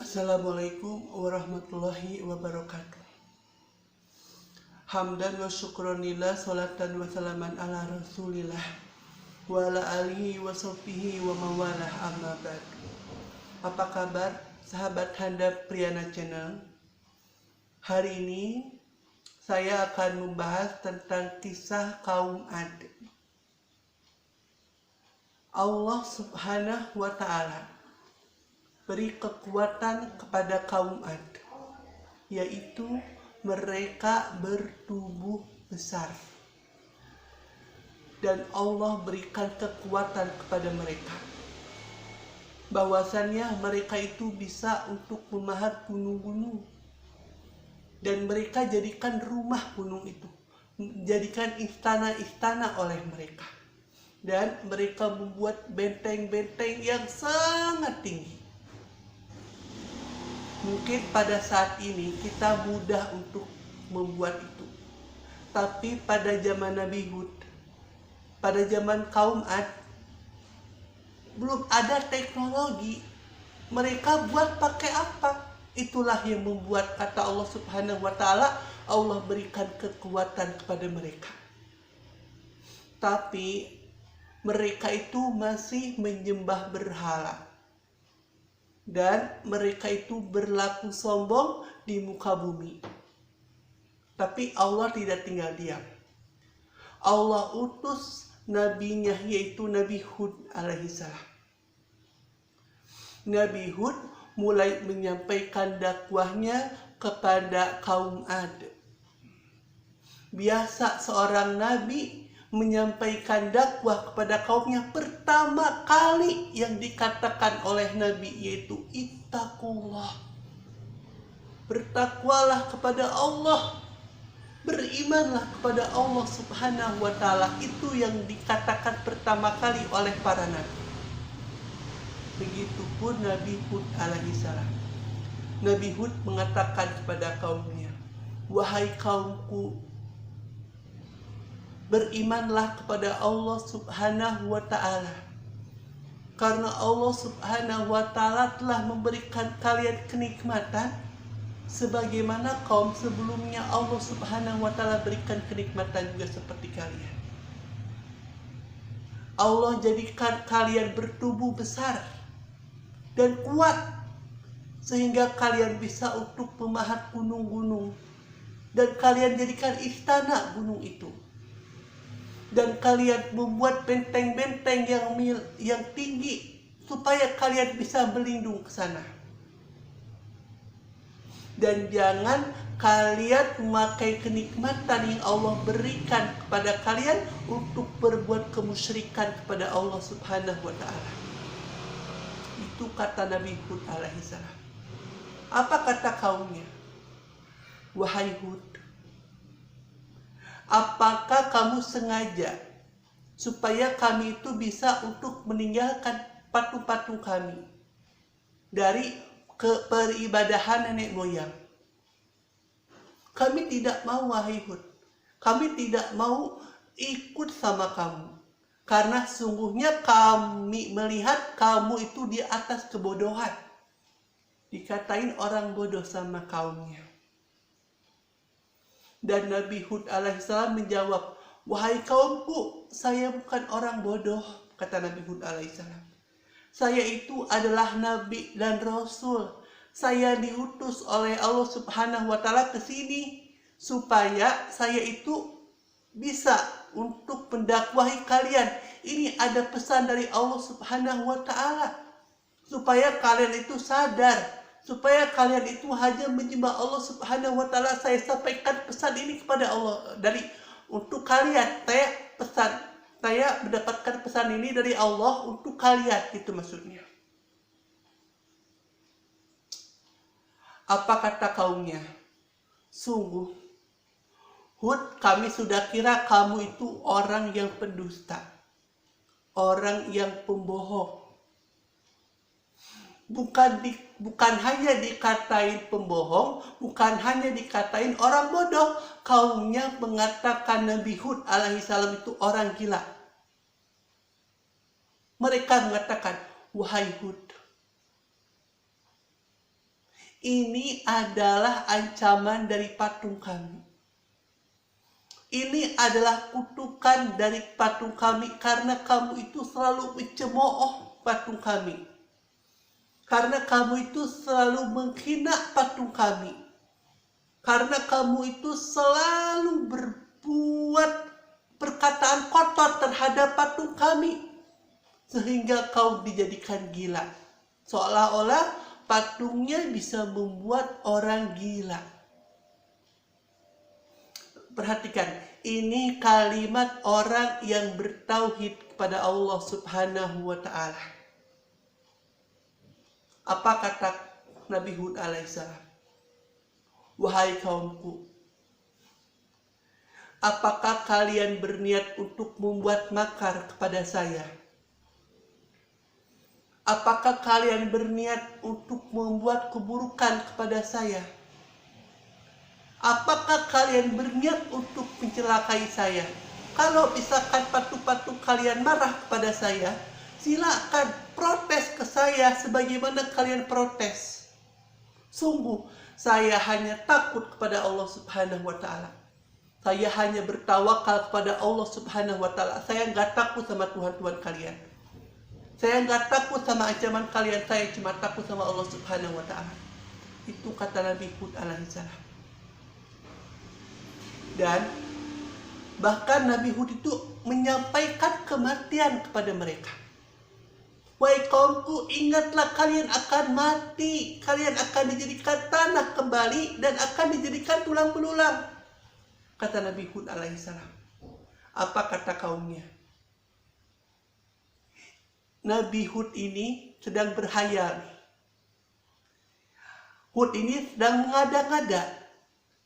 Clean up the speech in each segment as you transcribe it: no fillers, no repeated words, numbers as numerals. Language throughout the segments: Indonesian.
Assalamualaikum warahmatullahi wabarakatuh. Hamdan wa syukronillah, salatan wa salaman ala rasulillah wa ala alihi wa sahbihi wa mawalah, amma ba'du. Apa kabar sahabat handap Priyana Channel? Hari ini saya akan membahas tentang kisah kaum Ad. Allah Subhanahu wa Ta'ala beri kekuatan kepada kaum Ad, yaitu mereka bertubuh besar, dan Allah berikan kekuatan kepada mereka bahwasannya mereka itu bisa untuk memahat gunung-gunung, dan mereka jadikan rumah gunung itu, jadikan istana-istana oleh mereka, dan mereka membuat benteng-benteng yang sangat tinggi. Mungkin pada saat ini kita mudah untuk membuat itu. Tapi pada zaman Nabi Hud, pada zaman kaum Ad, belum ada teknologi. Mereka buat pakai apa? Itulah yang membuat, kata Allah Subhanahu wa Ta'ala, Allah berikan kekuatan kepada mereka. Tapi mereka itu masih menyembah berhala. Dan mereka itu berlaku sombong di muka bumi. Tapi Allah tidak tinggal diam. Allah utus nabinya, yaitu Nabi Hud alaihissalam. Nabi Hud mulai menyampaikan dakwahnya kepada kaum Ad. Biasa seorang nabi menyampaikan dakwah kepada kaumnya, pertama kali yang dikatakan oleh Nabi yaitu ittaqullah, bertakwalah kepada Allah, berimanlah kepada Allah Subhanahu wa Ta'ala. Itu yang dikatakan pertama kali oleh para nabi. Begitupun Nabi Hud alaihissalam. Nabi Hud mengatakan kepada kaumnya, wahai kaumku, berimanlah kepada Allah Subhanahu wa Ta'ala, karena Allah Subhanahu wa Ta'ala telah memberikan kalian kenikmatan sebagaimana kaum sebelumnya Allah Subhanahu wa Ta'ala berikan kenikmatan juga seperti kalian. Allah jadikan kalian bertubuh besar dan kuat sehingga kalian bisa untuk memahat gunung-gunung, dan kalian jadikan istana gunung itu, dan kalian membuat benteng-benteng yang tinggi supaya kalian bisa berlindung ke sana. Dan jangan kalian memakai kenikmatan yang Allah berikan kepada kalian untuk berbuat kemusyrikan kepada Allah Subhanahu wa Ta'ala. Itu kata Nabi Hud alaihissalam. Apa kata kaumnya? Wahai Hud, apakah kamu sengaja supaya kami itu bisa untuk meninggalkan patung-patung kami dari peribadahan nenek moyang? Kami tidak mau, wahai Hud. Kami tidak mau ikut sama kamu, karena sungguhnya kami melihat kamu itu di atas kebodohan. Dikatain orang bodoh sama kaumnya. Dan Nabi Hud alaihissalam menjawab, wahai kaumku, saya bukan orang bodoh, kata Nabi Hud alaihissalam. Saya itu adalah nabi dan rasul. Saya diutus oleh Allah Subhanahu wa Ta'ala ke sini supaya saya itu bisa untuk mendakwahi kalian. Ini ada pesan dari Allah Subhanahu wa Ta'ala supaya kalian itu sadar, supaya kalian itu hanya menyembah Allah Subhanahu wa Ta'ala. Saya sampaikan pesan ini kepada Allah untuk kalian. Saya mendapatkan pesan ini dari Allah untuk kalian, itu maksudnya. Apa kata kaumnya? Sungguh, Hud, kami sudah kira kamu itu orang yang pendusta, orang yang pembohong. Bukan hanya dikatain pembohong, bukan hanya dikatain orang bodoh. Kaumnya mengatakan Nabi Hud alaihissalam itu orang gila. Mereka mengatakan, wahai Hud, ini adalah ancaman dari patung kami. Ini adalah kutukan dari patung kami karena kamu itu selalu mencemooh patung kami. Karena kamu itu selalu menghina patung kami. Karena kamu itu selalu berbuat perkataan kotor terhadap patung kami. Sehingga kau dijadikan gila. Seolah-olah patungnya bisa membuat orang gila. Perhatikan, ini kalimat orang yang bertauhid kepada Allah Subhanahu wa ta'ala. Apa kata Nabi Hud alaihissalam? Wahai kaumku, apakah kalian berniat untuk membuat makar kepada saya? Apakah kalian berniat untuk membuat keburukan kepada saya? Apakah kalian berniat untuk mencelakai saya? Kalau misalkan patung-patung kalian marah kepada saya, silakan protes ke saya sebagaimana kalian protes. Sungguh, saya hanya takut kepada Allah Subhanahu wa ta'ala. Saya hanya bertawakal kepada Allah Subhanahu wa ta'ala. Saya nggak takut sama Tuhan-Tuhan kalian. Saya nggak takut sama ancaman kalian. Saya cuma takut sama Allah Subhanahu wa ta'ala. Itu kata Nabi Hud alaihissalam. Dan bahkan Nabi Hud itu menyampaikan kematian kepada mereka. Wahai kaumku, ingatlah kalian akan mati. Kalian akan dijadikan tanah kembali dan akan dijadikan tulang belulang. Kata Nabi Hud alaihissalam. Apa kata kaumnya? Nabi Hud ini sedang berhayal. Hud ini sedang mengada-ngada.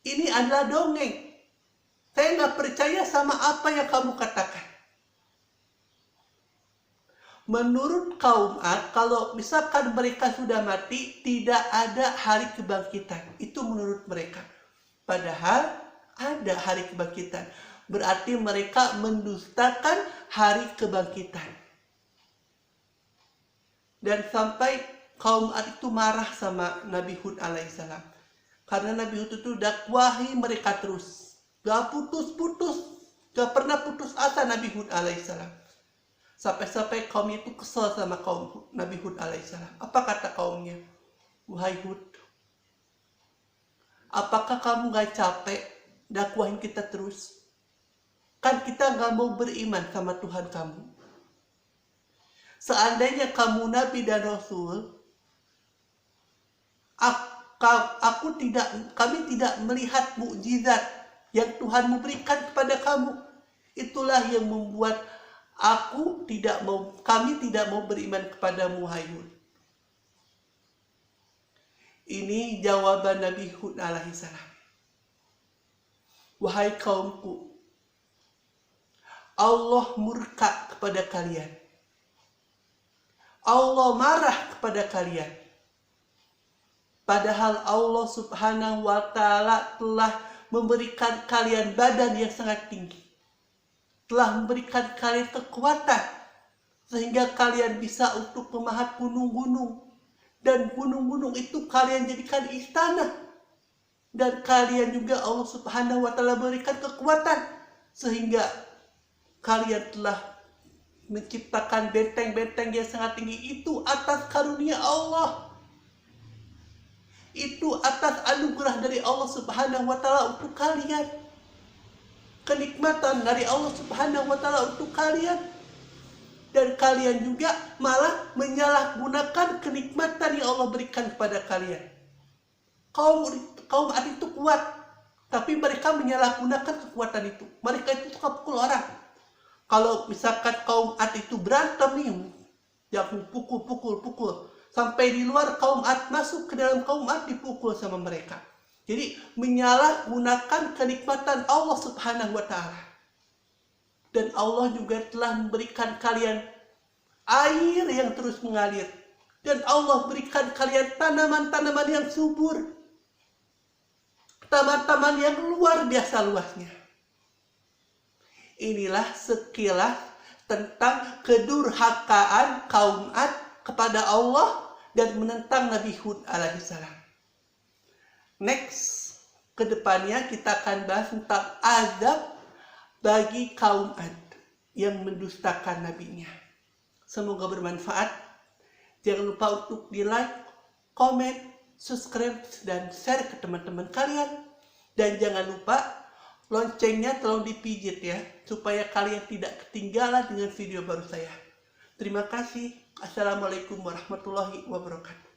Ini adalah dongeng. Saya nggak percaya sama apa yang kamu katakan. Menurut kaum Ad, kalau misalkan mereka sudah mati, tidak ada hari kebangkitan. Itu menurut mereka. Padahal ada hari kebangkitan. Berarti mereka mendustakan hari kebangkitan. Dan sampai kaum Ad itu marah sama Nabi Hud alaihissalam. Karena Nabi Hud itu dakwahi mereka terus. Gak putus-putus. Gak pernah putus asa Nabi Hud alaihissalam. Sampai-sampai kaum itu kesal sama kaum Nabi Hud alaihissalam. Apa kata kaumnya? Wahai Hud, apakah kamu gak capek dakwahin kita terus? Kan kita gak mau beriman sama Tuhan kamu. Seandainya kamu Nabi dan Rasul, kami tidak melihat mukjizat yang Tuhan memberikan kepada kamu. Itulah yang membuat kami tidak mau beriman kepadamu, hai Hud. Ini jawaban Nabi Hud alaihissalam. Wahai kaumku, Allah murka kepada kalian. Allah marah kepada kalian. Padahal Allah Subhanahu wa ta'ala telah memberikan kalian badan yang sangat tinggi. Telah memberikan kalian kekuatan. Sehingga kalian bisa untuk memahat gunung-gunung. Dan gunung-gunung itu kalian jadikan istana. Dan kalian juga Allah Subhanahu wa ta'ala berikan kekuatan. Sehingga kalian telah menciptakan benteng-benteng yang sangat tinggi. Itu atas karunia Allah. Itu atas anugerah dari Allah Subhanahu wa ta'ala untuk kalian. Kenikmatan dari Allah Subhanahu wa ta'ala untuk kalian. Dan kalian juga malah menyalahgunakan kenikmatan yang Allah berikan kepada kalian. Kaum Ad itu kuat, tapi mereka menyalahgunakan kekuatan itu. Mereka itu suka pukul orang. Kalau misalkan kaum Ad itu berantem nih, yang pukul. Sampai di luar kaum Ad masuk ke dalam kaum Ad dipukul sama mereka. Jadi menyalahgunakan kenikmatan Allah Subhanahu wa ta'ala. Dan Allah juga telah memberikan kalian air yang terus mengalir. Dan Allah berikan kalian tanaman-tanaman yang subur. Taman-taman yang luar biasa luasnya. Inilah sekilas tentang kedurhakaan kaum Ad kepada Allah dan menentang Nabi Hud alaihissalam. Next, kedepannya kita akan bahas tentang azab bagi kaum Ad yang mendustakan nabinya. Semoga bermanfaat. Jangan lupa untuk di like, komen, subscribe, dan share ke teman-teman kalian. Dan jangan lupa loncengnya tolong dipijit ya, supaya kalian tidak ketinggalan dengan video baru saya. Terima kasih. Assalamualaikum warahmatullahi wabarakatuh.